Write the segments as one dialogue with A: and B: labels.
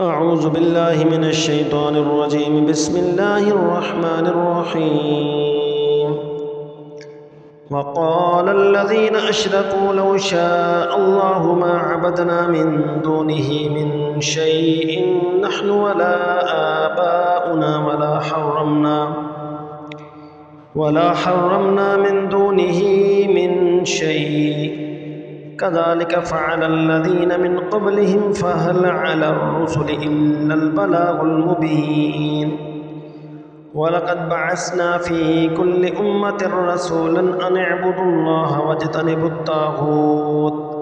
A: أعوذ بالله من الشيطان الرجيم بسم الله الرحمن الرحيم وقال الذين أشركوا لو شاء الله ما عبدنا من دونه من شيء نحن ولا آباؤنا ولا حرمنا من دونه من شيء كذلك فعل الذين من قبلهم فهل على الرسل إلا البلاغ المبين ولقد بعثنا في كل أمة رسولا أن اعبدوا الله واجتنبوا الطاغوت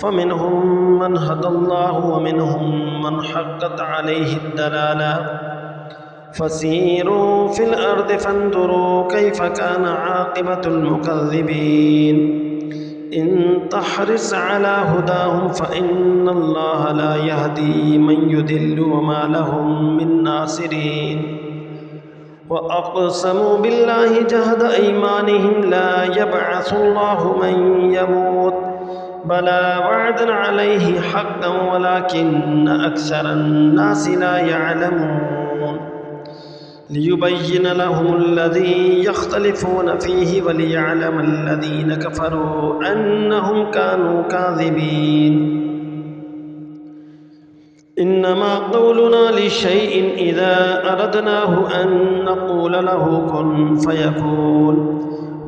A: فمنهم من هدى الله ومنهم من حقت عليه الدلالة فسيروا في الأرض فانظروا كيف كان عاقبة المكذبين إن تحرص على هداهم فإن الله لا يهدي من يضل وما لهم من ناصرين وأقسموا بالله جهد أيمانهم لا يبعث الله من يموت بلى وعدا عليه حقا ولكن أكثر الناس لا يعلمون ليبين لهم الذي يختلفون فيه وليعلم الذين كفروا أنهم كانوا كاذبين إنما قولنا لشيء إذا أردناه أن نقول له كن فيكون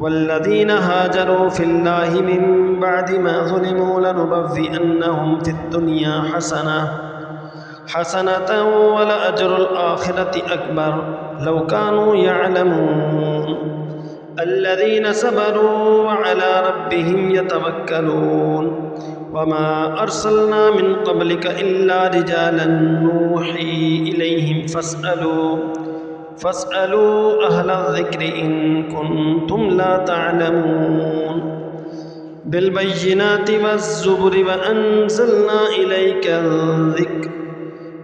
A: والذين هاجروا في الله من بعد ما ظلموا لنبوئنهم في الدنيا حسنة ولأجر الآخرة أكبر لو كانوا يعلمون الذين صبروا وعلى ربهم يتوكلون وما أرسلنا من قبلك إلا رجالا نوحي إليهم فاسألوا أهل الذكر إن كنتم لا تعلمون بالبينات والزبر وأنزلنا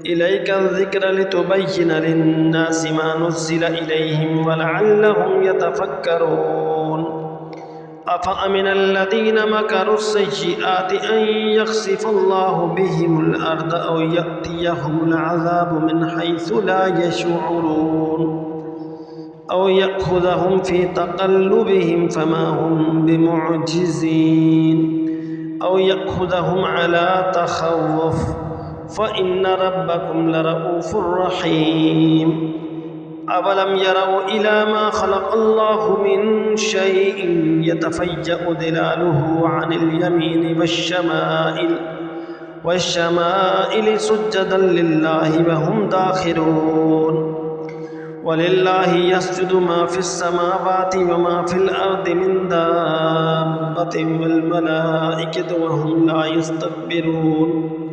A: إليك الذكر لتبين للناس ما نزل إليهم ولعلهم يتفكرون أفأمن الذين مكروا السيئات أن يخسف الله بهم الأرض أو يأتيهم العذاب من حيث لا يشعرون أو يأخذهم في تقلبهم فما هم بمعجزين أو يأخذهم على تخوف فإن ربكم لرؤوف رحيم أولم يروا إلى ما خلق الله من شيء يتفيأ ظلاله عن اليمين والشمائل سجدا لله وهم داخرون ولله يسجد ما في السماوات وما في الأرض من دابة والملائكة وهم لا يستكبرون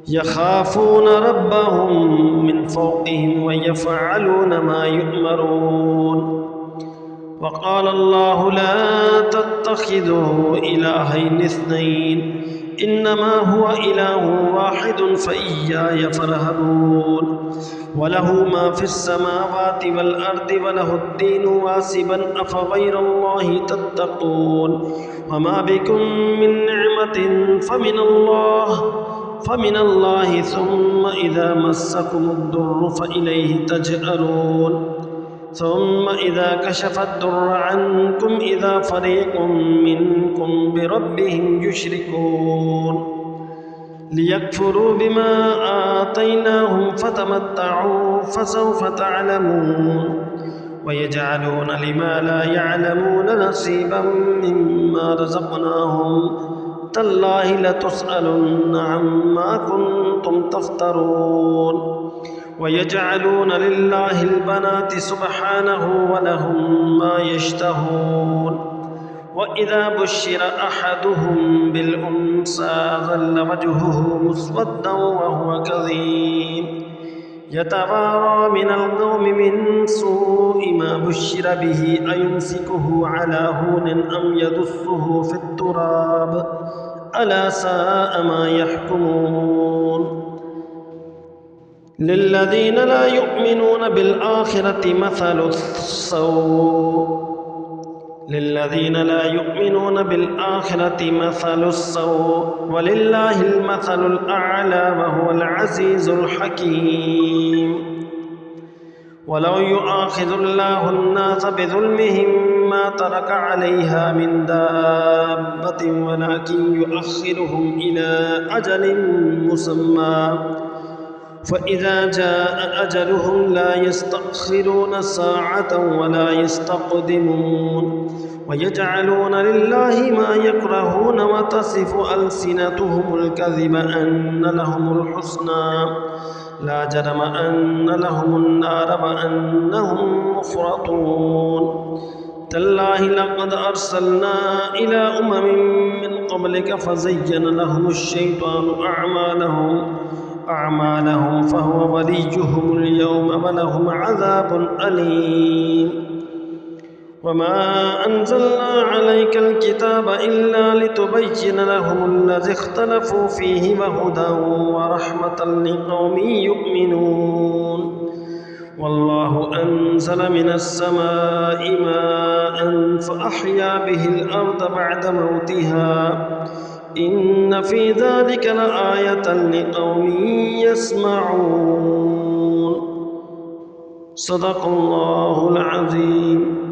A: يخافون ربهم من فوقهم ويفعلون ما يؤمرون وقال الله لا تتخذوا إلهين اثنين إنما هو إله واحد فإياي فارهبون وله ما في السماوات والأرض وله الدين واسبا أفغير الله تتقون وما بكم من نعمة فمن الله ثم إذا مسكم الضر فإليه تجأرون ثم إذا كشف الضر عنكم إذا فريق منكم بربهم يشركون ليكفروا بما آتيناهم فتمتعوا فسوف تعلمون ويجعلون لما لا يعلمون نصيبا مما رزقناهم تالله لتسألن عما كنتم تفترون ويجعلون لله البنات سبحانه ولهم ما يشتهون وإذا بشر أحدهم بالأنثى ظل وجهه مسودا وهو كظيم يتوارى من القوم من سوء ما بشر به أيمسكه على هون أم يدسه في التراب ألا ساء ما يحكمون للذين لا يؤمنون بالآخرة مثل السوء للذين لا يؤمنون بالآخرة مثل السوء ولله المثل الأعلى وهو العزيز الحكيم ولو يؤاخذ الله الناس بظلمهم ما ترك عليها من دابة ولكن يؤخرهم إلى أجل مسمى فإذا جاء أجلهم لا يستأخرون ساعة ولا يستقدمون ويجعلون لله ما يكرهون وتصف ألسنتهم الكذب أن لهم الحسنى لا جرم أن لهم النار وأنهم مفرطون تالله لقد أرسلنا إلى أمم من قبلك فزين لهم الشيطان أعمالهم فهو وليهم اليوم ولهم عذاب أليم وما أنزلنا عليك الكتاب إلا لتبين لهم الذي اختلفوا فيه وهدى ورحمة لقوم يؤمنون والله أنزل من السماء ماء فأحيا به الأرض بعد موتها إن في ذلك لآية لقوم يسمعون صدق الله العظيم